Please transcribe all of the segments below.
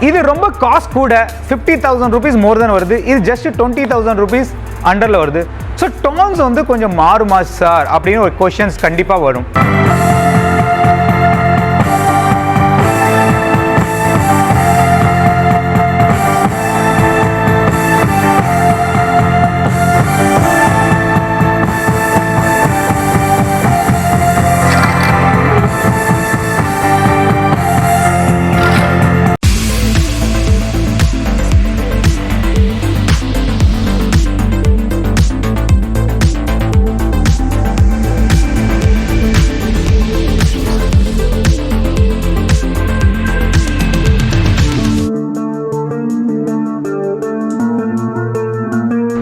இது ரொம்ப காஸ்ட் கூட 50,000 rupees மோர் தென் வருது. இது ஜஸ்ட் 20,000 rupees அண்டரில் வருது. ஸோ டோன்ஸ் வந்து கொஞ்சம் மாறுமா சார் அப்படின்னு ஒரு கொஷின்ஸ் கண்டிப்பாக வரும்.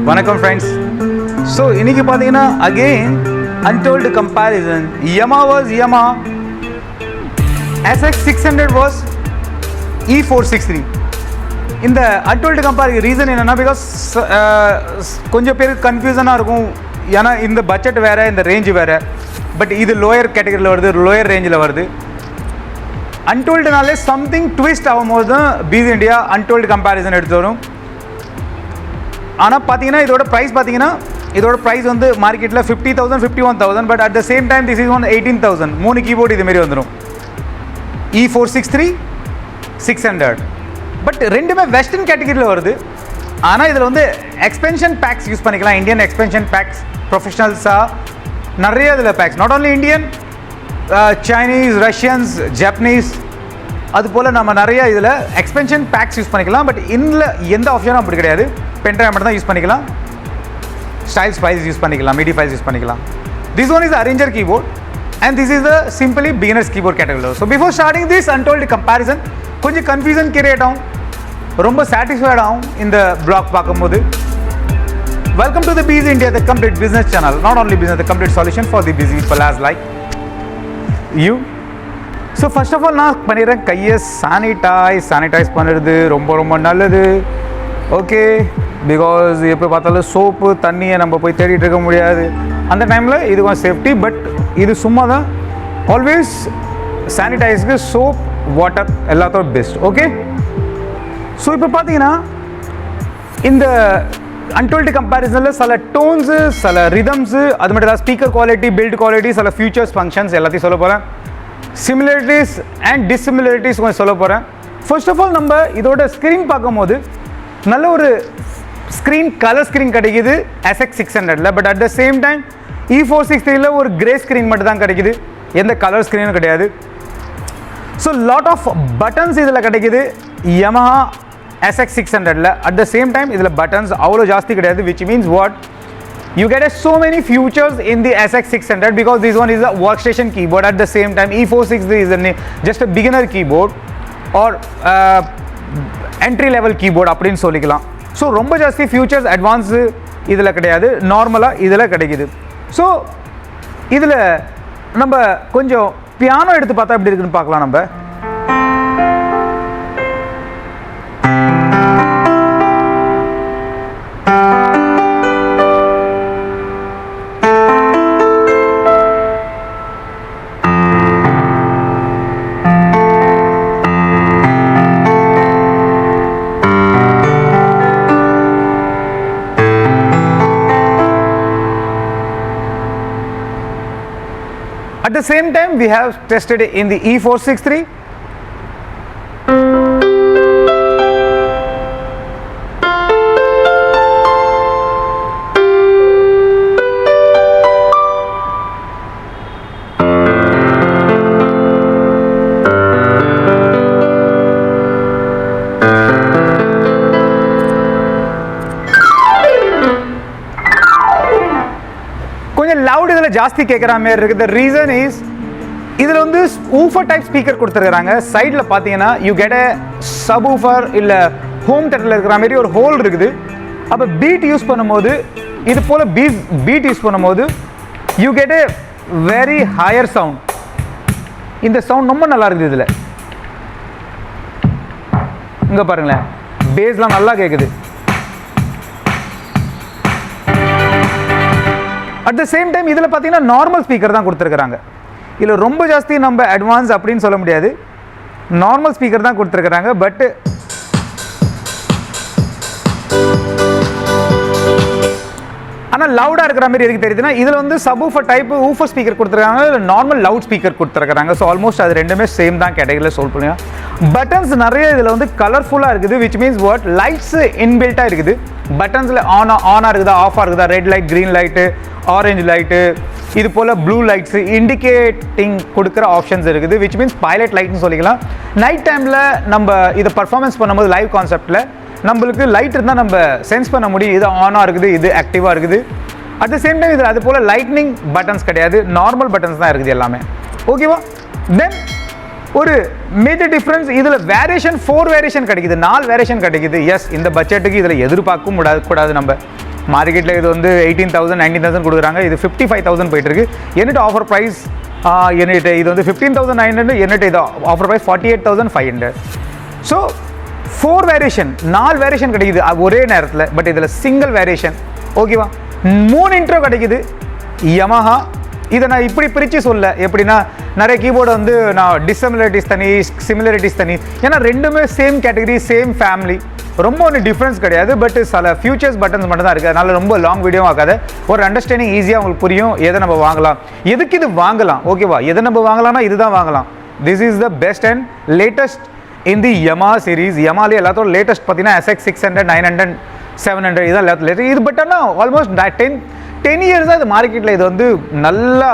வணக்கம் ஃப்ரெண்ட்ஸ். ஸோ இன்றைக்கி பார்த்தீங்கன்னா again untold comparison. Yamaha was Yamaha, SX600 was E463. இந்த அன்டோல்டு கம்பேரிசன் ரீசன் என்னென்னா பிகாஸ் கொஞ்சம் பேருக்கு கன்ஃபியூஷனாக இருக்கும். ஏன்னா இந்த பட்ஜெட் வேறு, இந்த ரேஞ்சு வேறு. பட் இது லோயர் கேட்டகரியில் வருது, லோயர் ரேஞ்சில் வருது. அன்டோல்டுனாலே சம்திங் ட்விஸ்ட் ஆகும்போது தான் பீஸ் இண்டியா அன்டோல்டு கம்பேரிசன் எடுத்து வரும். ஆனால் பார்த்தீங்கன்னா இதோட ப்ரைஸ் வந்து மார்க்கெட்டில் 50,000 51,000. But at the same time this is one 18,000. 3 keyboard இதுமாரி வந்துடும். E463 600. பட் ரெண்டுமே வெஸ்டர்ன் கேட்டகரியில் வருது. ஆனால் இதில் வந்து எக்ஸ்பென்ஷன் பேக்ஸ் யூஸ் பண்ணிக்கலாம். இந்தியன் எக்ஸ்பென்ஷன் பேக்ஸ் ப்ரொஃபஷனல்ஸாக நிறைய இதில் packs, not only Indian, Chinese, Russians, Japanese, அதுபோல் நம்ம நிறைய இதில் எக்ஸ்பென்ஷன் பேக்ஸ் யூஸ் பண்ணிக்கலாம். பட் இதில் எந்த ஆப்ஷனும் அப்படி கிடையாது. பென்ட்ரைவ் மட்டும் தான் யூஸ் பண்ணிக்கலாம். ஸ்டைல்ஸ் ஃபைல்ஸ் யூஸ் பண்ணிக்கலாம், மிடி ஃபைல்ஸ் யூஸ் பண்ணிக்கலாம். This one is arranger keyboard and this is the simply beginners keyboard category. So before starting this untold comparison கொஞ்சம் கன்ஃபியூஷன் கிரியேட் ஆகும், ரொம்ப சாட்டிஸ்ஃபைட் ஆகும் இந்த பிளாக் பார்க்கும்போது. Welcome to the peace India, the complete business channel. Not only business, the complete solution for the busy people as like you. So first of all நான் பண்ணிடுறேன், கையை sanitise பண்ணுறது ரொம்ப ரொம்ப நல்லது. ஓகே, பிகாஸ் எப்போ பார்த்தாலும் சோப்பு தண்ணியை நம்ம போய் தேடிட்டு இருக்க முடியாது. அந்த டைமில் இது கொஞ்சம் சேஃப்டி. பட் இது சும்மா தான். ஆல்வேஸ் சானிடைஸ்க்கு சோப், வாட்டர் எல்லாத்தோட பெஸ்ட். ஓகே, ஸோ இப்போ பார்த்தீங்கன்னா இந்த அன்டோல்டு கம்பேரிசனில் சில டோன்ஸு, சில ரிதம்ஸு, அது மட்டும் இல்லை ஸ்பீக்கர் குவாலிட்டி, பில்ட் குவாலிட்டி, சில ஃபியூச்சர்ஸ், ஃபங்க்ஷன்ஸ் எல்லாத்தையும் சொல்ல போகிறேன். சிமிலரிட்டிஸ் அண்ட் டிஸ்சிமிலரிட்டிஸ் கொஞ்சம் சொல்ல போகிறேன். ஃபர்ஸ்ட் ஆஃப் ஆல் நம்ம இதோட ஸ்க்ரீன் பார்க்கும்போது நல்ல ஒரு ஸ்க்ரீன், கலர் ஸ்க்ரீன் கிடைக்குது SX600ல. But at the same time E463ல ஒரு கிரே ஸ்க்ரீன் மட்டும் தான் கிடைக்குது, எந்த கலர் ஸ்க்ரீனும் கிடையாது. ஸோ லாட் ஆஃப் பட்டன்ஸ் இதில் கிடைக்குது Yamaha SX600ல. அட் த சேம் டைம் இதில் பட்டன்ஸ் அவ்வளோ ஜாஸ்தி கிடையாது, which means what? You get so many features in the SX600 because this one is a workstation keyboard. At the same time E463 is just a beginner keyboard or entry level keyboard அப்படின்னு சொல்லிக்கலாம். So ரொம்ப ஜாஸ்தி features, advance இதில் கிடையாது, நார்மலாக இதில் கிடைக்குது. So இதில் நம்ம கொஞ்சம் பியானோ எடுத்து பார்த்தா எப்படி இருக்குன்னு பார்க்கலாம். நம்ம at the same time we have tested it in the E463. கொஞ்சம் லவுட் இதில் ஜாஸ்தி கேட்குற மாதிரி இருக்குது. த ரீசன் இஸ் இதில் வந்து ஊஃபர் டைப் ஸ்பீக்கர் கொடுத்துருக்குறாங்க. சைடில் பார்த்தீங்கன்னா you get a subwoofer இல்லை ஹோம் தேட்டரில் இருக்கிற மாதிரி ஒரு ஹோல் இருக்குது. அப்போ பீட் யூஸ் பண்ணும்போது, இது போல் பீட் யூஸ் பண்ணும்போது you get a very higher sound. இந்த சவுண்ட் ரொம்ப நல்லா இருக்குது. இதில் இங்கே பாருங்களேன், பேஸ்லாம் நல்லா கேட்குது. அட் த சேம் டைம் இதில் பார்த்தீங்கன்னா நார்மல் ஸ்பீக்கர் தான் கொடுத்துருக்குறாங்க. இதில் ரொம்ப ஜாஸ்தி நம்ம அட்வான்ஸ் அப்படின்னு சொல்ல முடியாது, நார்மல் ஸ்பீக்கர் தான் கொடுத்துருக்குறாங்க. பட் ஆனால் லவுடாக இருக்கிற மாதிரி எதுக்கு தெரியுதுன்னா இதில் வந்து சப்வூஃபர் டைப் ஊஃபர் ஸ்பீக்கர் கொடுத்துருக்காங்க, இல்லை நார்மல் லவுட் ஸ்பீக்கர் கொடுத்துருக்காங்க. ஸோ ஆல்மோஸ்ட் அது ரெண்டுமே சேம் தான் கேட்டகரியில் சோல்வ் பண்ணுங்க. பட்டன்ஸ் நிறைய இதில் வந்து கலர்ஃபுல்லாக இருக்குது, விச் மீன்ஸ் வாட் லைட்ஸ் இன்பில்ட்டாக இருக்குது. பட்டன்ஸில் ஆனாக இருக்குதா, ஆஃபாக இருக்குதா, red light, green light, orange light, இது போல் ப்ளூ லைட்ஸு இண்டிகேட்டிங் கொடுக்குற ஆப்ஷன்ஸ் இருக்குது, விச் மீன்ஸ் பைலட் லைட்னு சொல்லிக்கலாம். நைட் டைமில் நம்ம இதை பர்ஃபார்மன்ஸ் பண்ணும்போது லைவ் கான்செப்டில் நம்மளுக்கு லைட் இருந்தால் நம்ம சென்ஸ் பண்ண முடியும், இது ஆனாக இருக்குது, இது ஆக்டிவாக இருக்குது. அட் த சேம் டைம் இதில் அது போல் லைட்னிங் பட்டன்ஸ் கிடையாது, நார்மல் பட்டன்ஸ் தான் இருக்குது எல்லாமே. ஓகேவா? தென் ஒரு மேஜர் டிஃப்ரென்ஸ் இதில் வேரியேஷன் 4 வேரியேஷன் கிடைக்குது, 4 வேரியேஷன் கிடைக்குது. எஸ், இந்த பட்ஜெட்டுக்கு இதில் எதிர்பார்க்கவும் கூடாது. நம்ம மார்க்கெட்டில் இது வந்து 18,000 19,000 கொடுக்குறாங்க, இது 55,000 போயிட்டு இருக்கு. என்னட்டு ஆஃபர் ப்ரைஸ் என்னட்டு இது வந்து 15,900, என்னட்டு இது offer price 48,500. So 4 variation 4 variation கிடைக்குது ஒரே நேரத்தில். பட் இதில் சிங்கிள் வேரியேஷன். ஓகேவா? 3 இன்ட்ரோ கிடைக்குது யமஹா. இதை நான் இப்படி பிரித்து சொல்ல எப்படின்னா, நிறைய கீபோர்டு வந்து நான் டிஸ்சிமிலரிட்டிஸ் தனி, சிமிலரிட்டிஸ் தனி, ஏன்னா ரெண்டுமே சேம் கேட்டகரி, சேம் ஃபேமிலி, ரொம்ப ஒன்றும் டிஃப்ரென்ஸ் கிடையாது. பட் சில ஃபியூச்சர்ஸ் பட்டன்ஸ் மட்டும் தான் இருக்குது. அதனால் ரொம்ப லாங் வீடியோ ஆகாது, ஒரு அண்டர்ஸ்டாண்டிங் ஈஸியாக உங்களுக்கு புரியும் எதை நம்ம வாங்கலாம், எதுக்கு இது வாங்கலாம். ஓகேவா? எதை நம்ம வாங்கலாம்னா இதுதான் வாங்கலாம். This is the best and latest இந்த Yamaha சீரீஸ். Yamaha எல்லாத்தோட லேட்டஸ்ட் பார்த்தீங்கன்னா SX 600, 900, 700 இதான் லேட்டஸ்ட். இது பட் ஆனால் ஆல்மோஸ்ட் 10 இயர்ஸாக இது மார்க்கெட்டில் இது வந்து நல்லா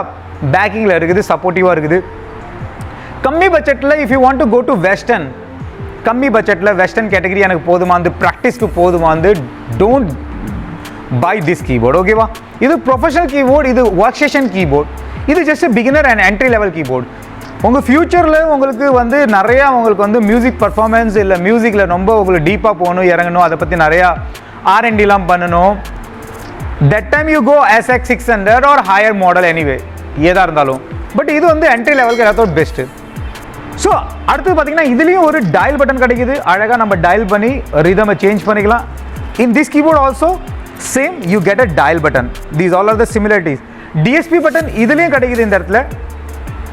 பேக்கிங்கில் இருக்குது, சப்போர்ட்டிவாக இருக்குது. கம்மி பட்ஜெட்டில் if you want to go to western, கம்மி பட்ஜெட்டில் வெஸ்டர்ன் கேட்டகரி எனக்கு போதுமானது, ப்ராக்டிஸ்க்கு போதுமானது, டோன்ட் பை திஸ் கீபோர்டு. ஓகேவா? இது ப்ரொஃபஷனல் கீபோர்டு, இது ஒர்க் ஸ்டேஷன் கீபோர்டு, இது just beginner and entry level keyboard. உங்கள் ஃப்யூச்சரில் உங்களுக்கு வந்து நிறையா உங்களுக்கு வந்து மியூசிக் பர்ஃபார்மன்ஸ் இல்லை மியூசிக்கில் ரொம்ப உங்களுக்கு டீப்பாக போகணும், இறங்கணும், அதை பற்றி நிறையா R&Dலாம் பண்ணணும். That time you go SX 600 or higher model anyway ஏதாக இருந்தாலும். பட் இது வந்து என்ட்ரி லெவலுக்கு எல்லாத்தோட பெஸ்ட்டு. ஸோ அடுத்தது பார்த்தீங்கன்னா இதுலேயும் ஒரு டயல் பட்டன் கிடைக்குது, அழகாக நம்ம டயல் பண்ணி ரிதமை சேஞ்ச் பண்ணிக்கலாம். In this keyboard also same you get a dial button. These all are the similarities. DSP button இதுலேயும் கிடைக்குது இந்த இடத்துல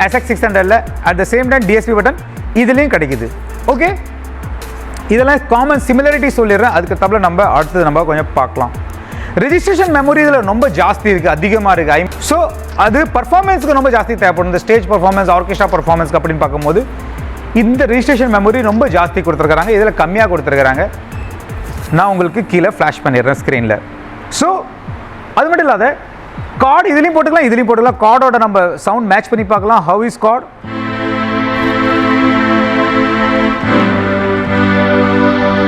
SX 600ல. At the same time DSP button இதுலேயும் கிடைக்குது. ஓகே, இதெல்லாம் காமன் சிமிலரிட்டி சொல்லிடுறேன், அதுக்கு தப்பில் நம்ம அடுத்தது நம்ம கொஞ்சம் பார்க்கலாம். ரெஜிஸ்ட்ரேஷன் மெமரி இதில் ரொம்ப ஜாஸ்தி இருக்குது, அதிகமாக இருக்குது. ஸோ அது பர்ஃபார்மன்ஸுக்கு ரொம்ப ஜாஸ்தி தேவைப்படும். இந்த ஸ்டேஜ் பர்ஃபார்மன்ஸ், ஆர்கெஸ்ட்ரா பர்ஃபார்மன்ஸ்க்கு அப்படின்னு பார்க்கும்போது இந்த ரெஜிஸ்ட்ரேஷன் மெமரி ரொம்ப ஜாஸ்தி கொடுத்துருக்காங்க, இதில் கம்மியாக கொடுத்துருக்காங்க. நான் உங்களுக்கு கீழே ஃப்ளாஷ் பண்ணிடுறேன் ஸ்க்ரீனில். ஸோ அது மட்டும் இல்லாத கார்டு இதுலேயும் போட்டுக்கலாம், இதுலேயும் போட்டுக்கலாம். கார்டோட நம்ம சவுண்ட் மேட்ச் பண்ணி பார்க்கலாம். How is card?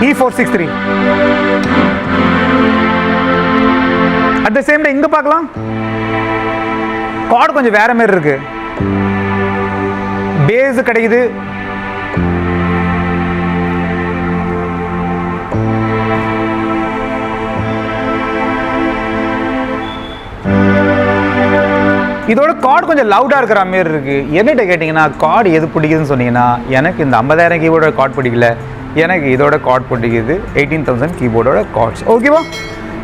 E463. At the same time இங்கே பார்க்கலாம், கார்டு கொஞ்சம் வேற மாதிரி இருக்கு. பேஸ் கிடைக்குது, இதோட கார்டு கொஞ்சம் லவுடாக இருக்கிற மாதிரி இருக்குது. என்னட்ட கேட்டிங்கன்னா கார்டு எது பிடிக்குதுன்னு சொன்னீங்கன்னா, எனக்கு இந்த 50,000 கீபோர்டோட கார்டு பிடிக்கல, எனக்கு இதோட கார்டு பிடிக்குது 18,000 கீபோர்டோட கார்ட்ஸ். ஓகேவா?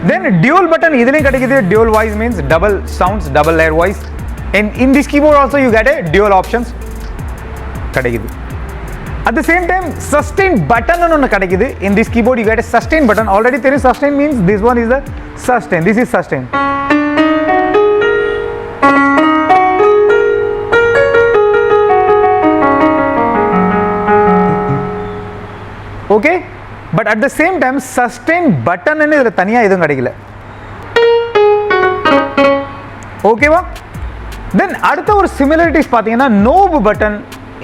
தென் டியூல் பட்டன் இதுலேயும் கிடைக்குது. Dual voice means double sounds, double layer voice. In this keyboard also you get a dual options கிடைக்குது. At the same time sustain button ஒன்று கிடைக்குது. In this keyboard you get a sustain button. Already தெரியும் sustain means this one is the sustain, this is sustain. Okay, but at the same time sustain button இதில் தனியாக எதுவும் கிடைக்கல. ஓகேவா? தென் அடுத்த ஒரு சிமிலரிட்டிஸ் பார்த்தீங்கன்னா knob button.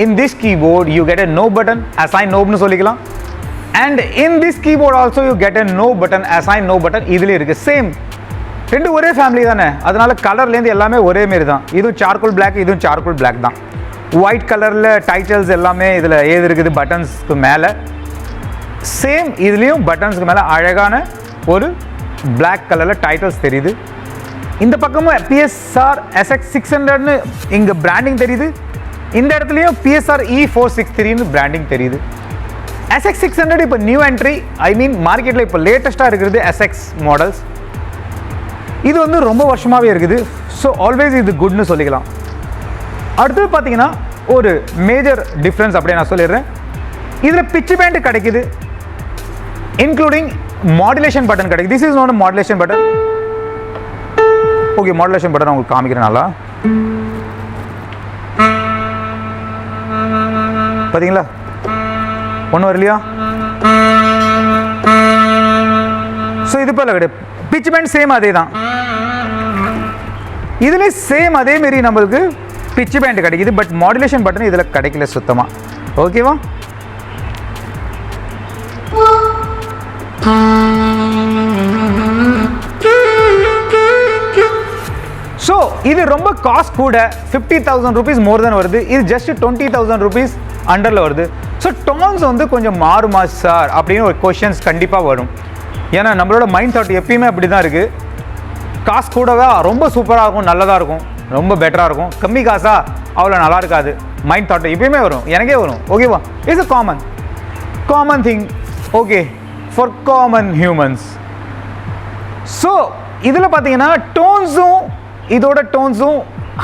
In this keyboard you get a no button, assign நோப்னு சொல்லிக்கலாம். And in this keyboard also you get a no button, assign no button. இதுலேயும் இருக்குது சேம், ரெண்டு ஒரே ஃபேமிலி தானே, அதனால கலர்லேருந்து எல்லாமே ஒரே மாரி தான். இதுவும் சார்கோல் பிளாக், இதுவும் சார்கோல் பிளாக் தான். ஒயிட் கலரில் டைட்டில்ஸ் எல்லாமே இதில் ஏது இருக்குது பட்டன்ஸ்க்கு மேலே. சேம் இதுலேயும் பட்டன்ஸ்க்கு மேலே அழகான ஒரு பிளாக் கலரில் டைட்டில்ஸ் தெரியுது. இந்த பக்கமும் PSR SX 600ன்னு இங்கே பிராண்டிங் தெரியுது. இந்த இடத்துலையும் PSR E463ன்னு பிராண்டிங் தெரியுது. SX 600 இப்போ நியூ என்ட்ரி, ஐ மீன் மார்க்கெட்டில் இப்போ லேட்டஸ்ட்டாக இருக்கிறது SX மாடல்ஸ். இது வந்து ரொம்ப வருஷமாகவே இருக்குது. ஸோ ஆல்வேஸ் இது குட்னு சொல்லிக்கலாம். அடுத்தது பார்த்தீங்கன்னா ஒரு மேஜர் டிஃப்ரென்ஸ் அப்படியே நான் சொல்லிடுறேன். இதில் பிட்ச் பேண்ட் கிடைக்குது, இன்க்ளூடிங் மாடுலேஷன் பட்டன் கிடைக்குது. This is not a modulation button. Okay modulation button உங்களுக்கு காமிக்கிறேன் நல்லா. பார்த்தீங்களா ஒன்றும் வரலையா? ஸோ இது போல கிடையாது. பிச் பேண்ட் சேம் அதே தான், இதுலேயும் சேம் அதே மாரி நம்மளுக்கு பிச் பேண்ட் கிடைக்குது. பட் மாடுலேஷன் பட்டன் இதில் கிடைக்கல சுத்தமாக. ஓகேவா? ஸோ இது ரொம்ப காஸ்ட் கூட, 50,000 rupees மோர் தென் வருது. இது ஜஸ்ட் 20,000 rupees அண்டரில் வருது. ஸோ டோன்ஸ் வந்து கொஞ்சம் மாறுமா சார் அப்படின்னு ஒரு கொஷின்ஸ் கண்டிப்பாக வரும். ஏன்னா நம்மளோட மைண்ட் தாட் எப்பயுமே அப்படி தான் இருக்குது. காசு கூடவா ரொம்ப சூப்பராக இருக்கும், நல்லதாக இருக்கும், ரொம்ப பெட்டராக இருக்கும். கம்மி காசா அவ்வளோ நல்லா இருக்காது. மைண்ட் தாட் எப்பயுமே வரும், எனக்கே வரும். ஓகேவா? It's a common thing. Okay, for common humans. So இதில் பார்த்தீங்கன்னா டோன்ஸும் இதோட டோன்ஸும்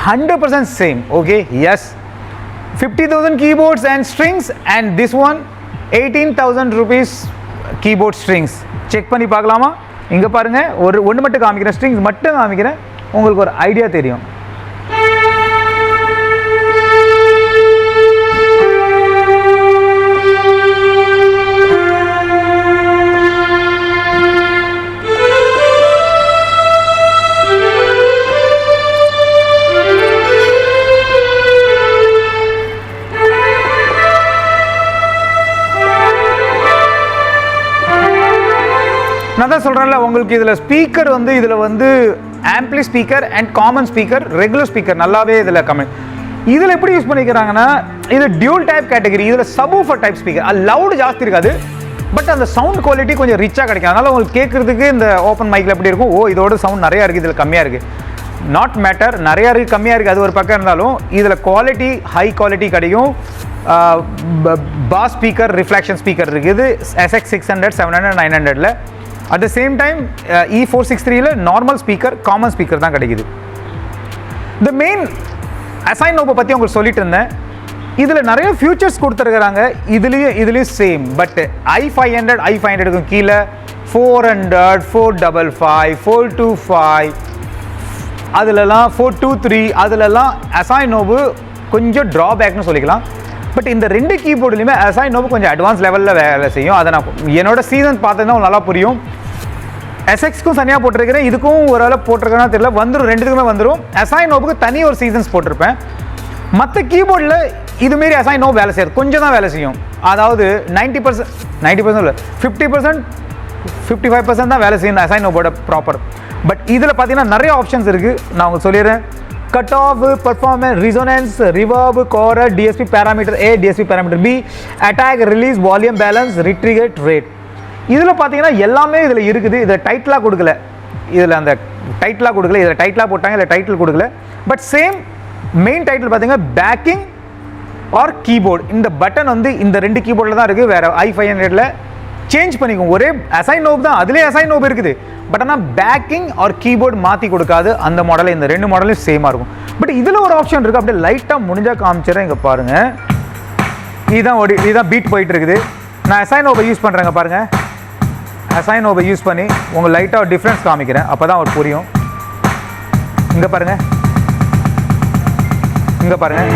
100% same. Okay, yes, 50,000 keyboards and strings and this one 18,000 rupees keyboard strings. Check பண்ணி பார்க்கலாமா? இங்கே பாருங்கள், ஒன்று மட்டும் காமிக்கிறேன், ஸ்ட்ரிங்ஸ் மட்டும் காமிக்கிறேன், உங்களுக்கு ஒரு ஐடியா தெரியும். நான் தான் சொல்கிறேன்ல, உங்களுக்கு இதில் ஸ்பீக்கர் வந்து இதில் வந்து ஆம்பிளி speaker and common speaker, regular speaker நல்லாவே இதில் கமெண்ட். இதில் எப்படி யூஸ் பண்ணிக்கிறாங்கன்னா, இது டியூல் டைப் கேட்டகரி. இதில் சப்வூஃபர் டைப் ஸ்பீக்கர், அது லவுடு ஜாஸ்தி இருக்காது, பட் அந்த சவுண்ட் குவாலிட்டி கொஞ்சம் ரிச்சாக கிடைக்கும். அதனால் உங்களுக்கு கேட்குறதுக்கு இந்த ஓப்பன் மைக்கில் எப்படி இருக்கும், ஓ இதோட சவுண்ட் நிறையா இருக்குது, இதில் கம்மியாக இருக்குது, நாட் மேட்டர், நிறையா இருக்குது கம்மியாக இருக்குது, அது ஒரு பக்கம் இருந்தாலும் இதில் குவாலிட்டி ஹை குவாலிட்டி கிடைக்கும். பாஸ் ஸ்பீக்கர், ரிஃப்ளெக்ஷன் ஸ்பீக்கர் இருக்குது SX 600, 700, 900ல். அட் த சேம் டைம் E463ல நார்மல் ஸ்பீக்கர், காமன் ஸ்பீக்கர் தான் கிடைக்குது. இந்த மெயின் அசைனோபை பற்றி உங்களுக்கு சொல்லிட்டு இருந்தேன். இதில் நிறைய ஃபியூச்சர்ஸ் கொடுத்துருக்குறாங்க. இதுலேயும் சேம். பட் i500க்கும் கீழே 400, 455, 425, அதிலலாம் 423, அதிலலாம் அசைனோபு கொஞ்சம் ட்ராபேக்னு சொல்லிக்கலாம். பட் இந்த ரெண்டு கீபோர்டுலையுமே அசைனோபு கொஞ்சம் அட்வான்ஸ் லெவலில் வேலை செய்யும். அதை நான் என்னோட சீசன் பார்த்ததுன்னா நல்லா புரியும். SX-க்கும் தனியாக போட்டிருக்கிறேன், இதுக்கும் ஒரு வேலை போட்டிருக்கேன்னா தெரியல, வந்துடும், ரெண்டுத்துக்குமே வந்துடும். அசைனோபுக்கு தனி ஒரு சீசன்ஸ் போட்டிருப்பேன். மற்ற கீபோர்டில் இதுமாரி அசைனோபு வேலை செய்யாது, கொஞ்சம் தான் வேலை செய்யும். அதாவது 90% இல்லை, 50%, 55% தான் வேலை செய்யும் அசைனோபோட ப்ராப்பர். பட் இதில் பார்த்தீங்கன்னா நிறைய ஆப்ஷன்ஸ் இருக்குது. நான் உங்களுக்கு சொல்லிடுறேன். Cut off, performance, resonance, reverb, chorus, DSP parameter A, DSP parameter B, attack, release, volume balance, retrigger, rate. இதில் பார்த்தீங்கன்னா எல்லாமே இதில் இருக்குது. இதில் டைட்டிலாக கொடுக்கல, இதில் அந்த டைட்டிலாக கொடுக்கல, இதில் டைட்டிலாக போட்டாங்க, இதில் டைட்டில் கொடுக்கல. பட் சேம் மெயின் டைட்டில் பார்த்தீங்கன்னா பேக்கிங் ஆர் கீபோர்டு. இந்த பட்டன் வந்து இந்த ரெண்டு கீபோர்டில் தான் இருக்குது. வேறு i500ல் சேஞ்ச் பண்ணிக்கும். ஒரே அசைனோப் தான், அதுலேயே அசைனோப் இருக்குது. பட் ஆனால் பேக்கிங் ஆர் கீபோர்டு மாற்றி கொடுக்காது. அந்த மாடலில் இந்த ரெண்டு மாடலையும் சேமாக இருக்கும். பட் இதில் ஒரு ஆப்ஷன் இருக்குது, அப்படியே லைட்டாக முடிஞ்சால் காமிச்சிடறேன். இங்கே பாருங்கள், இதுதான் பீட் போயிட்டு இருக்குது. நான் அசைனோபை யூஸ் பண்ணுறேங்க பாருங்கள். அசைனோபை யூஸ் பண்ணி உங்களுக்கு லைட்டாக ஒரு டிஃப்ரென்ஸ் காமிக்கிறேன், அப்போ தான் அவருக்கு புரியும். இங்கே பாருங்கள், இங்கே பாருங்கள்.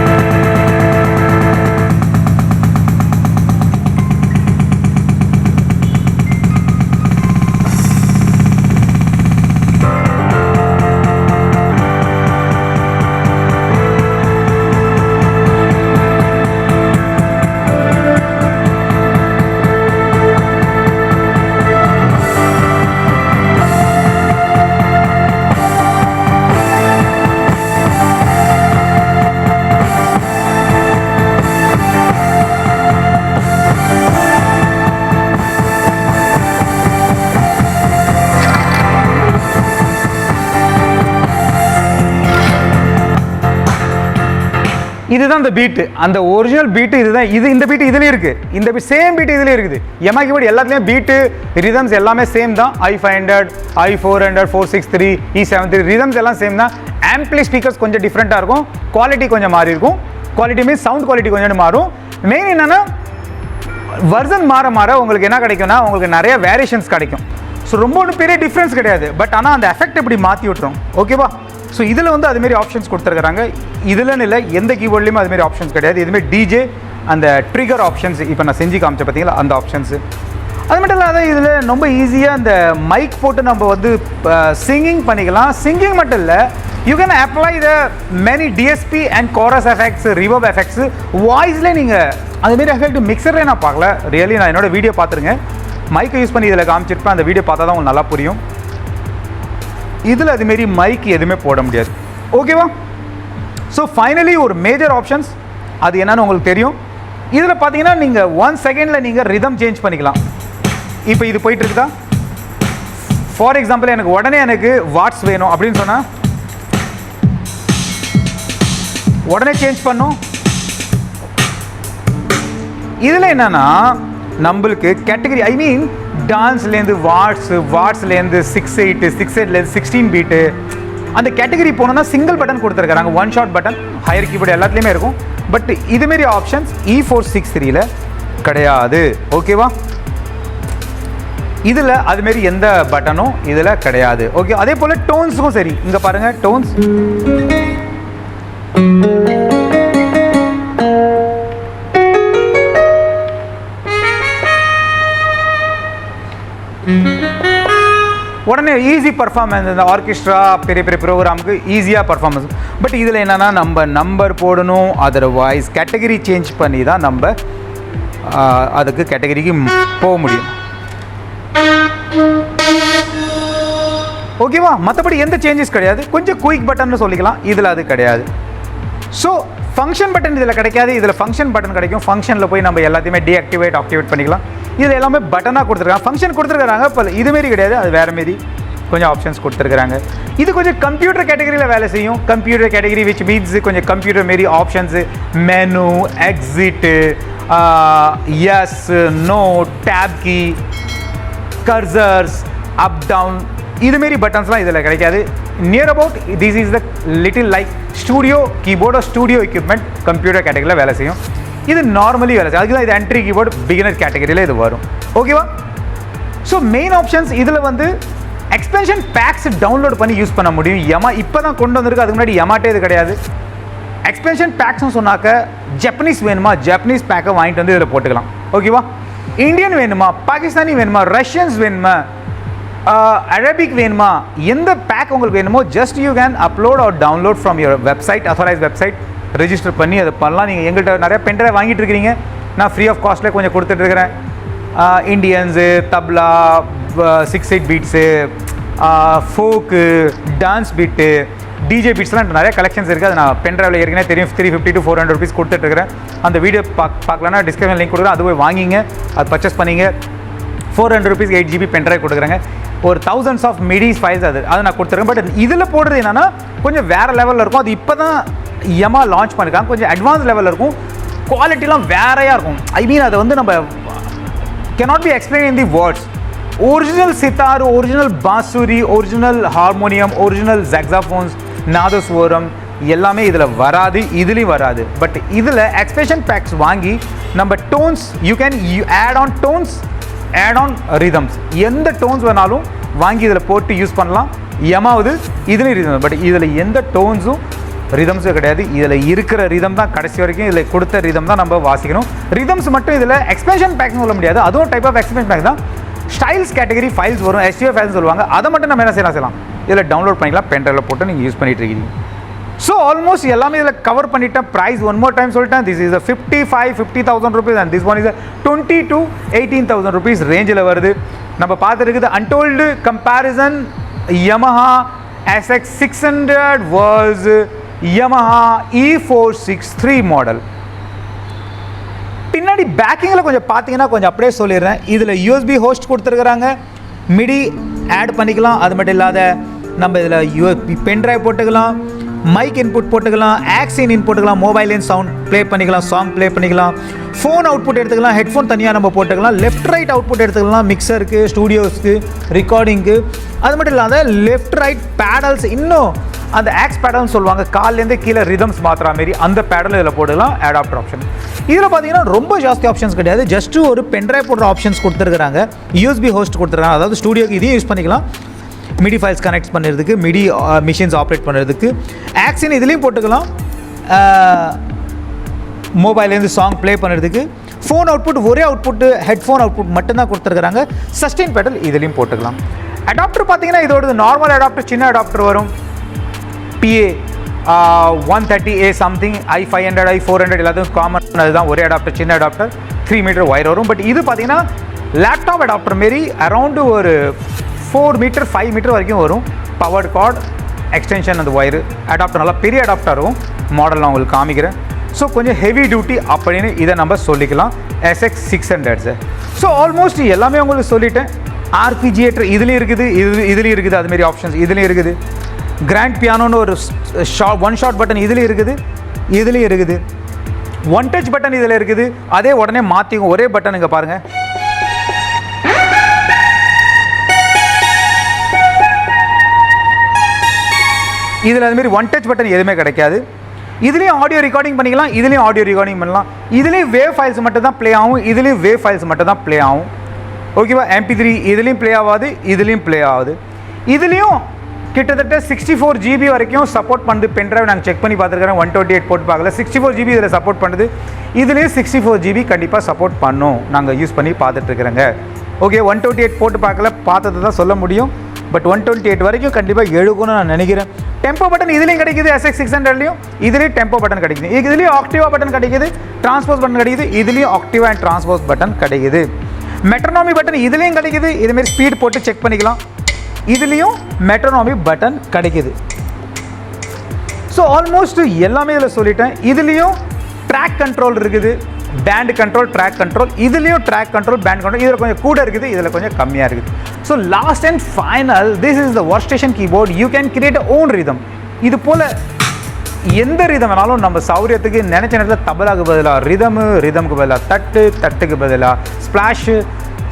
இதுதான் இந்த பீட்டு, அந்த ஒரிஜினல் பீட்டு இதுதான். இந்த பீட்டு இதுலேயும் இருக்குது, இந்த சேம் பீட்டு இதுலேயும் இருக்குது. எம்ஐ கீபோர்டு எல்லாத்துலேயும் பீட்டு, ரிதம்ஸ் எல்லாமே சேம் தான். i500, i400, 463, E73 ரிதம்ஸ் எல்லாம் சேம் தான். ஆம்பிளி ஸ்பீக்கர்ஸ் கொஞ்சம் டிஃப்ரெண்ட்டாக இருக்கும், குவாலிட்டி கொஞ்சம் மாறி இருக்கும். குவாலிட்டி மீன்ஸ் சவுண்ட் குவாலிட்டி கொஞ்சம் மாறும். மெயின் என்னென்னா வெர்ஷன் மாற உங்களுக்கு என்ன கிடைக்கும்னா உங்களுக்கு நிறைய வேரியேஷன்ஸ் கிடைக்கும். ஸோ ரொம்ப ஒன்றும் பெரிய டிஃப்ரென்ஸ் கிடையாது. பட் ஆனால் அந்த எஃபெக்ட் இப்படி மாற்றி விட்டுரும். ஓகேவா? ஸோ இதில் வந்து அதுமாரி ஆப்ஷன்ஸ் கொடுத்துருக்குறாங்க. இதுலன்னு இல்லை, எந்த கீபோர்ட்லேயுமே அதுமாரி ஆப்ஷன்ஸ் கிடையாது. இதுமாரி டிஜே அந்த ட்ரிகர் ஆப்ஷன்ஸ் இப்போ நான் செஞ்சு காமிச்சேன் பார்த்தீங்களா, அந்த ஆப்ஷன்ஸு. அது மட்டும் இல்லாத இதில் ரொம்ப ஈஸியாக அந்த மைக் போட்டு நம்ம வந்து சிங்கிங் பண்ணிக்கலாம். சிங்கிங் மட்டும் இல்லை, you can apply the many DSP and chorus effects, reverb effects வாய்ஸ்லேயே நீங்கள் அதுமாரி எஃபெக்ட் மிக்சர்லேயே நான் பார்க்கல. ரியலி நான் என்னோடய வீடியோ பார்த்துருங்க, மைக்கை யூஸ் பண்ணி இதில் காமிச்சிருப்பேன். அந்த வீடியோ பார்த்தா தான் உங்களுக்கு நல்லா புரியும். இதில் அதுமாரி மைக் எதுவுமே போட முடியாது. ஓகேவா? ஸோ ஃபைனலி ஒரு மேஜர் ஆப்ஷன்ஸ் அது என்னன்னு உங்களுக்கு தெரியும். இதில் பார்த்தீங்கன்னா நீங்கள் 1 செகண்டில் நீங்கள் ரிதம் சேஞ்ச் பண்ணிக்கலாம். இப்போ இது போயிட்டு இருக்குதா? ஃபார் எக்ஸாம்பிள் எனக்கு உடனே எனக்கு வாட்ஸ் வேணும் அப்படின்னு சொன்னால் உடனே சேஞ்ச் பண்ணும். இதில் என்னன்னா நம்மளுக்கு கேட்டகரி, ஐ மீன் டான்ஸ்லேருந்து வாட்ஸ்லேருந்து 6/8, 6/8லேருந்து 16 பீட்டு, அந்த கேட்டகரி போனோம்னா சிங்கிள் பட்டன் கொடுத்துருக்காங்க. 1 ஷாட் பட்டன், ஹையர் கீபோர்டு எல்லாத்துலேயுமே இருக்கும். பட் இதுமாரி ஆப்ஷன்ஸ் E463ல கிடையாது. ஓகேவா? இதில் அதுமாரி எந்த பட்டனும் இதில் கிடையாது. ஓகே, அதே போல் டோன்ஸுக்கும் சரி. இங்கே பாருங்கள், டோன்ஸ் உடனே ஈஸி பர்ஃபார்மன்ஸ். இந்த ஆர்கெஸ்ட்ரா பெரிய பெரிய ப்ரோக்ராமுக்கு ஈஸியாக பர்ஃபார்மன்ஸ். பட் இதில் என்னென்னா நம்ம நம்பர் போடணும், அதர்வைஸ் கேட்டகரி சேஞ்ச் பண்ணி தான் நம்ம அதுக்கு கேட்டகரிக்கு போக முடியும். ஓகேவா? மற்றபடி எந்த சேஞ்சஸ் கிடையாது. கொஞ்சம் குயிக் பட்டன் சொல்லிக்கலாம், இதில் அது கிடையாது. ஸோ ஃபங்க்ஷன் பட்டன் இதில் கிடைக்காது, இதில் ஃபங்க்ஷன் பட்டன் கிடைக்கும். ஃபங்க்ஷனில் போய் நம்ம எல்லாத்தையுமே டீஆக்டிவேட் ஆக்டிவேட் பண்ணிக்கலாம். இதில் எல்லாமே பட்டனாக கொடுத்துருக்காங்க. ஃபங்க்ஷன் கொடுத்துருக்காங்க, இப்போ இதுமாரி கிடையாது, அது வேறு மாரி கொஞ்சம் ஆப்ஷன்ஸ் கொடுத்துருக்குறாங்க. இது கொஞ்சம் கம்ப்யூட்டர் கேட்டகரியில் வேலை செய்யும். கம்ப்யூட்டர் கேட்டகரி விச் மீன்ஸ் கொஞ்சம் கம்ப்யூட்டர் மாரி options, menu, exit, yes, no, tab key, cursors, up down, இதுமாரி பட்டன்ஸ்லாம் இதில் கிடைக்காது. Near about this is the little like studio keyboard, studio equipment computer கேட்டகரியில் வேலை செய்யும். இது நார்மலி வேலை செய்யும். அதுக்கு தான் இது என்ட்ரி கீபோர்டு, பிகினர் கேட்டகரியில் இது வரும். ஓகேவா? ஸோ மெயின் ஆப்ஷன்ஸ் இதில் வந்து எக்ஸ்பென்ஷன் பேக்ஸ் டவுன்லோட் பண்ணி யூஸ் பண்ண முடியும். இப்போ தான் கொண்டு வந்திருக்கு, அதுக்கு முன்னாடி எமாட்டே இது கிடையாது. எக்ஸ்பென்ஷன் பேக்ஸ்னு சொன்னாக்க ஜப்பனீஸ் வேணுமா, ஜப்பனீஸ் பேக்கை வாங்கிட்டு வந்து இதில் போட்டுக்கலாம். ஓகேவா? இந்தியன் வேணுமா, பாகிஸ்தானி வேணுமா, ரஷ்யன்ஸ் வேணுமா, அரபிக் வேணுமா, எந்த பேக் உங்களுக்கு வேணுமோ just you can upload or download from your website, authorise website, register பண்ணி அதை பண்ணலாம். நீங்கள் எங்கள்கிட்ட நிறைய பென்ட்ரைவ் வாங்கிட்டு இருக்கிறீங்க, நான் ஃப்ரீ ஆஃப் காஸ்ட்டில் கொஞ்சம் கொடுத்துட்ருக்கிறேன். Indians, tabla, 6/8 beats, folk, dance beat, DJ பீட்ஸ்லாம் நிறைய கலெக்ஷன்ஸ் இருக்குது. அது நான் பென்ட்ரைவில் ஏற்கனவே தெரியும், 350 to 400 rupees கொடுத்துட்ருக்கிறேன். அந்த வீடியோ பார்க்கலன்னா டிஸ்கிரிப்ஷன் லிங்க் கொடுக்குறேன், அது போய் வாங்கிங்க, அது பர்ச்சேஸ் பண்ணிங்க. 400 rupees 8 GB பென்ட்ரைவ் கொடுக்குறாங்க. ஒரு thousands of MIDI ஃபைல்ஸ் அது நான் கொடுத்துருக்கேன். பட் இதில் போடுறது என்னென்னா கொஞ்சம் வேறு லெவலில் இருக்கும். அது இப்போ தான் எமா லான்ச் பண்ணியிருக்காங்க, கொஞ்சம் அட்வான்ஸ் லெவலில் இருக்கும். குவாலிட்டிலாம் வேறையாக இருக்கும். ஐ மீன் அதை வந்து நம்ம cannot be explained in the words. Original sitar, original bansuri, original harmonium, original saxophones, nadaswaram எல்லாமே இதில் வராது, இதுலேயும் வராது. பட் இதில் எக்ஸ்பென்ஷன் பேக்ஸ் வாங்கி நம்ம tones you can add on tones, add on rhythms, எந்த டோன்ஸ் வேணாலும் வாங்கி இதில் போட்டு யூஸ் பண்ணலாம். எமாவது இதுலேயும் ரிதம், பட் இதில் எந்த டோன்ஸும் ரிதம்ஸும் கிடையாது. இதில் இருக்கிற ரிதம் தான் கடைசி வரைக்கும் இதில் கொடுத்த ரிதம் தான் நம்ம வாசிக்கணும். ரிதம்ஸ் மட்டும் இதில் எக்ஸ்பென்ஷன் பேக்ஸ்னு சொல்ல முடியாது, அதுவும் டைப் ஆஃப் எக்ஸ்பென்ஷன் பேக் தான். ஸ்டைல்ஸ் கேட்டகரி ஃபைல்ஸ் வரும், STO ஃபைல்ஸ் சொல்லுவாங்க, அதை மட்டும் நம்ம என்ன செய்யலாம், இதில் டவுன்லோட் பண்ணிக்கலாம், பென்ட்ரைவில் போட்டு நீங்கள் யூஸ் பண்ணிட்டு இருக்கீங்க. ஸோ ஆல்மோஸ்ட் எல்லாமே இதில் கவர் பண்ணிட்டேன். ப்ரைஸ் ஒன் மோர் டைம் சொல்லிட்டேன். This is 50,000 rupees and this one is 20,000 to 18,000 rupees ரேஞ்சில் வருது. நம்ம பார்த்துருக்குது untold comparison Yamaha SX 600 was Yamaha E463 model. பின்னாடி பேக்கிங்கில் கொஞ்சம் பார்த்தீங்கன்னா கொஞ்சம் அப்படியே சொல்லிடுறேன். இதில் USB ஹோஸ்ட் கொடுத்துருக்குறாங்க, மிடி ஆட் பண்ணிக்கலாம். அது மட்டும் இல்லாத நம்ம இதில் பென்ட்ரைவ் போட்டுக்கலாம், மைக் இன்புட் போட்டுக்கலாம், ஆக்ஸின் இன் போட்டுக்கலாம், மொபைல் சவுண்ட் ப்ளே பண்ணிக்கலாம், சாங் ப்ளே பண்ணிக்கலாம், ஃபோன் அவுட்புட் எடுத்துக்கலாம், ஹெட்ஃபோன் தனியாக நம்ம போட்டுக்கலாம், லெஃப்ட் ரைட் அவுட்புட் எடுத்துக்கலாம், மிக்சருக்கு, ஸ்டூடியோஸ்க்கு, ரெக்கார்டிங்க்கு. அது மட்டும் இல்லாத லெஃப்ட் ரைட் பேடல்ஸ், இன்னும் அந்த ஆக்ஸ் பேடல்னு சொல்லுவாங்க, கால்லேருந்து கீழே ரிதம்ஸ் மாற்றுற மாரி அந்த பேடல் இதில் போட்டுக்கலாம். அடாப்டர் ஆப்ஷன் இதில் பார்த்தீங்கன்னா ரொம்ப ஜாஸ்தி ஆப்ஷன்ஸ் கிடையாது. ஜஸ்ட்டு ஒரு பென்ட்ரைவ் போடுற ஆப்ஷன்ஸ் கொடுத்துருக்காங்க, யூஎஸ்பி ஹோஸ்ட் கொடுத்துருக்காங்க. அதாவது ஸ்டூடியோக்கு இதையும் யூஸ் பண்ணிக்கலாம், மிடி ஃபைல்ஸ் கனெக்ட் பண்ணுறதுக்கு, மிடி மிஷின்ஸ் ஆப்ரேட் பண்ணுறதுக்கு. ஆக்ஸின் இதுலேயும் போட்டுக்கலாம், மொபைல்லேருந்து சாங் ப்ளே பண்ணுறதுக்கு. ஃபோன் அவுட்புட் ஒரே அவுட்புட்டு, ஹெட்ஃபோன் அவுட்புட் மட்டும்தான் கொடுத்துருக்காங்க. சஸ்டெயின் பேடல் இதுலேயும் போட்டுக்கலாம். அடாப்டர் பார்த்தீங்கன்னா இதோட நார்மல் அடாப்டர், சின்ன அடாப்டர் வரும். PA 130A something, i500, i400 எல்லாத்தையும் காமன், அதுதான் ஒரே அடாப்டர், சின்ன அடாப்டர், 3 மீட்டர் ஒயர் வரும். பட் இது பார்த்தீங்கன்னா லேப்டாப் அடாப்டர் மாரி அரௌண்டு ஒரு 4 மீட்டர் 5 மீட்டர் வரைக்கும் வரும். பவர்டு கார்டு எக்ஸ்டென்ஷன், அந்த ஒயரு அடாப்டர் நல்லா பெரிய அடாப்டர் வரும். மாடல் நான் உங்களுக்கு காமிக்கிறேன். ஸோ கொஞ்சம் ஹெவி டியூட்டி அப்படின்னு இதை நம்ம சொல்லிக்கலாம். SX 600. ஸோ ஆல்மோஸ்ட் எல்லாமே உங்களுக்கு சொல்லிட்டேன். ஆர்பிஜியேட்டர் இதுலேயும் இருக்குது, இதுலேயும் இருக்குது, அதுமாரி ஆப்ஷன்ஸ் இதுலேயும் இருக்குது. கிராண்ட் பியானோன்னு ஒரு ஒன் ஷாட் பட்டன் இதுலேயும் இருக்குது, இதுலேயும் இருக்குது. ஒன் டச் பட்டன் இதில் இருக்குது, அதே உடனே மாற்றிக்கும். ஒரே பட்டன் இங்கே பாருங்கள், இதில் அதுமாரி ஒன் டச் பட்டன் எதுவுமே கிடைக்காது. இதுலேயும் ஆடியோ ரெக்கார்டிங் பண்ணிக்கலாம், இதுலேயும் ஆடியோ ரெக்கார்டிங் பண்ணலாம். இதுலேயும் வேவ் ஃபைல்ஸ் மட்டும் தான் ப்ளே ஆகும், இதுலேயும் வேவ் ஃபைல்ஸ் மட்டும் தான் ப்ளே ஆகும். ஓகேவா? MP3 இதுலேயும் ப்ளே ஆகாது, இதுலேயும் ப்ளே ஆகுது. இதுலேயும் கிட்டத்தட்ட 64 GB வரைக்கும் சப்போர்ட் பண்ணுது. பென்ட்ரைவ் நாங்கள் செக் பண்ணி பார்த்துருக்கேன், 128 போட்டு பார்க்கல, 64 GB இதில் சப்போர்ட் பண்ணுது. இதுலேயே 64 GB கண்டிப்பாக சப்போர்ட் பண்ணும், நாங்கள் யூஸ் பண்ணி பார்த்துட்ருக்குறேங்க. ஓகே, 128 போட்டு பார்க்கல, பார்த்தது தான் சொல்ல முடியும். பட் 128 வரைக்கும் கண்டிப்பாக எழுகும்னு நான் நினைக்கிறேன். டெம்போ பட்டன் இதுலேயும் கிடைக்குது, SX 600லையும் இதுலேயும் டெம்போ பட்டன் கிடைக்குது, இதுலேயும் ஆக்டிவா பட்டன் கிடைக்குது, டிரான்ஸ்போஸ் பட்டன் கிடைக்குது, இதுலேயும் ஆக்டிவா அண்ட் டிரான்ஸ்போஸ் பட்டன் கிடைக்குது. மெட்ரோனாமி பட்டன் இதுலேயும் கிடைக்குது, இதுமாரி ஸ்பீட் போட்டு செக் பண்ணிக்கலாம். இதுலேயும் மெட்ரோனாமி பட்டன் கிடைக்குது. ஸோ ஆல்மோஸ்ட் எல்லாமே இதில் சொல்லிட்டேன். இதுலேயும் ட்ராக் கண்ட்ரோல் இருக்குது, பேண்ட் கண்ட்ரோல், ட்ராக் கண்ட்ரோல். இதுலேயும் ட்ராக் கண்ட்ரோல், பேண்ட் கண்ட்ரோல். இதில் கொஞ்சம் கூட இருக்குது, இதில் கொஞ்சம் கம்மியாக இருக்குது. So last and final, this is the workstation keyboard. You can create own rhythm. இது போல் எந்த ரிதம் வேணாலும் நம்ம சௌரியத்துக்கு நினச்ச நேரத்தில் தபலாக்கு பதிலாக ரிதமுக்கு பதிலாக தட்டுக்கு பதிலாக ஸ்ப்ளாஷு,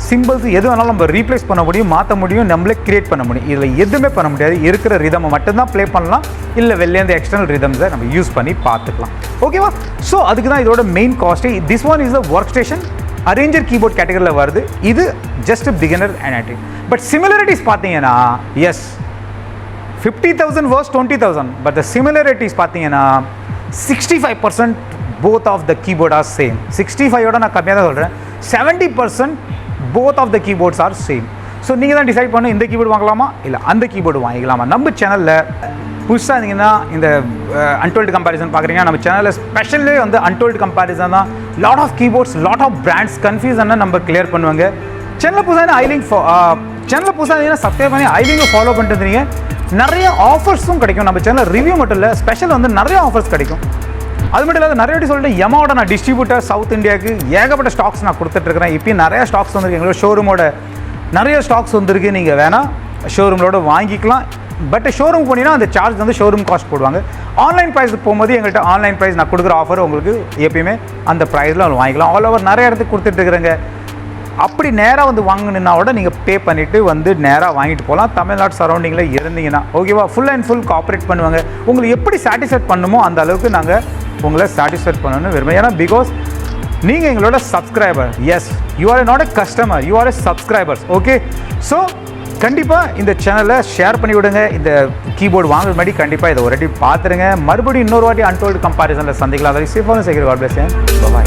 சிம்பிள்ஸ் எது வேணாலும் நம்ம ரீப்ளேஸ் பண்ண முடியும், மாற்ற முடியும், நம்மளே கிரியேட் பண்ண முடியும். இதில் எதுவுமே பண்ண முடியாது. இருக்கிற ரிதமை மட்டும்தான் ப்ளே பண்ணலாம், இல்லை வெளிலேருந்து எக்ஸ்டர்னல் ரிதம்ஸை நம்ம யூஸ் பண்ணி பார்த்துக்கலாம். ஓகேவா? ஸோ அதுக்கு தான் இதோட main cost. This one is the work station arranger keyboard கேட்டகரியில் வருது. இது just beginner and but similarities பார்த்தீங்கன்னா is 50,000 versus 20,000. But the similarities பார்த்தீங்கன்னா 65% both of the keyboard are same. 65ஓட நான் கம்மியாக தான் சொல்கிறேன். 70% both of the keyboards are same. So நீங்கள் தான் டிசைட் பண்ணணும், இந்த கீபோர்டு வாங்கலாமா இல்லை அந்த கீபோர்டு வாங்கிக்கலாமா. நம்ம சேனலில் புதுசாக இருந்தீங்கன்னா இந்த அன்டோல்டு கம்பேரிசன் பார்க்குறீங்க. நம்ம சேனலில் ஸ்பெஷலே வந்து அன்டோல்டு கம்பேரிசன் தான். Lot of keyboards, lot of brands கன்ஃபியூஷனை நம்ம கிளியர் பண்ணுவாங்க. சேனலில் புதுசாக இருந்தீங்கன்னா சப்ஸ்கிரைப் பண்ணி ஐலிங்கை ஃபாலோ பண்ணிட்டு இருந்தீங்க. நிறைய ஆஃபர்ஸும் கிடைக்கும் நம்ம சேனலில். ரிவ்யூ மட்டும் இல்லை, ஸ்பெஷல் வந்து நிறைய ஆஃபர்ஸ் கிடைக்கும். அது மட்டும் இல்லாத நிறைய வாட்டி சொல்லிட்டு யமாவோட நான் டிஸ்ட்ரிபியூட்டர் சவுத் இந்தியாவுக்கு ஏகப்பட்ட ஸ்டாக்ஸ் நான் கொடுத்துட்ருக்கிறேன். இப்போயும் நிறையா ஸ்டாக்ஸ் வந்துருக்கு, எங்களோட ஷோரூமோட நிறைய ஸ்டாக்ஸ் வந்துருக்கு. நீங்கள் வேணால் ஷோரூமோட வாங்கிக்கலாம். பட் ஷோரூம் போனீங்கன்னா அந்த சார்ஜ் வந்து ஷோரூம் காஸ்ட் போடுவாங்க. ஆன்லைன் ப்ரைஸ் போகும்போது எங்கள்கிட்ட ஆன்லைன் ப்ரைஸ் நான் கொடுக்குற ஆஃபர் உங்களுக்கு எப்பயுமே அந்த ப்ரைஸில் வாங்கிக்கலாம். ஆல் ஓவர் நிறைய இடத்துக்கு கொடுத்துட்ருக்குறேங்க. அப்படி நேராக வந்து வாங்கினாவோட நீங்கள் பே பண்ணிவிட்டு வந்து நேராக வாங்கிட்டு போகலாம். தமிழ்நாடு சரௌண்டிங்கில் இருந்தீங்கன்னா ஓகேவா. ஃபுல் அண்ட் ஃபுல் கோஆப்ரேட் பண்ணுவாங்க. உங்களுக்கு எப்படி சாட்டிஸ்ஃபைட் பண்ணுமோ அந்த அளவுக்கு நாங்கள் உங்களை சாட்டிஸ்ஃபைட் பண்ணணும்னு விரும்புகிறேன். ஏன்னா பிகாஸ் நீங்கள் எங்களோட subscriber. Yes, you are not a customer, you are a subscribers. Okay, so கண்டிப்பாக இந்த சேனலை ஷேர் பண்ணி விடுங்க. இந்த கீபோர்டு வாங்குற மாதிரி கண்டிப்பாக இதை ஒரு வாட்டி பார்த்துருங்க. மறுபடியும் இன்னொரு வாட்டி அன்டோல்டு கம்பேரிசனில் சந்திக்கலாம். அதை சேஃபான Sekar. God bless you. By.